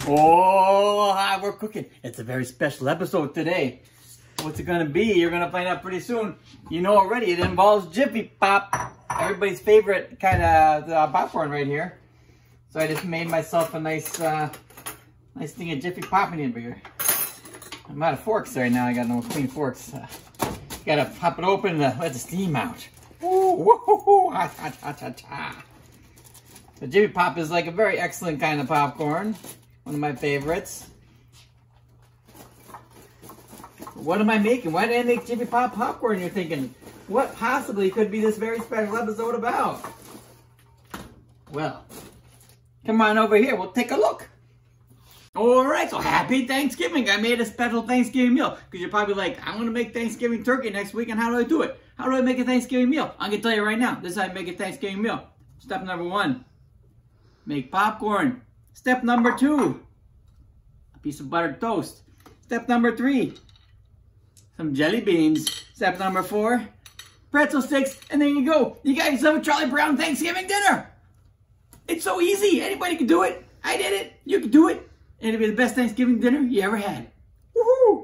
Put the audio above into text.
Oh, hi, we're cooking. It's a very special episode today. What's it gonna be? You're gonna find out pretty soon. You know already, it involves Jiffy Pop. Everybody's favorite kind of popcorn right here. So I just made myself a nice thing of Jiffy Pop in here. I'm out of forks right now. I got no clean forks. Gotta pop it open and let the steam out. Ooh, woo-hoo-hoo, ha, ha, ha, ha, ha. The Jiffy Pop is like a very excellent kind of popcorn. One of my favorites. What am I making? Why did I make Jiffy Pop popcorn? You're thinking, what possibly could be this very special episode about? Well, come on over here. We'll take a look. Alright, so happy Thanksgiving. I made a special Thanksgiving meal. Because you're probably like, I'm going to make Thanksgiving turkey next week, and how do I do it? How do I make a Thanksgiving meal? I'm going to tell you right now. This is how I make a Thanksgiving meal. Step number 1, make popcorn. Step number 2, a piece of buttered toast. Step number 3, some jelly beans. Step number 4, pretzel sticks. And there you go. You got yourself a Charlie Brown Thanksgiving dinner. It's so easy. Anybody can do it. I did it. You can do it. And it'll be the best Thanksgiving dinner you ever had. Woohoo!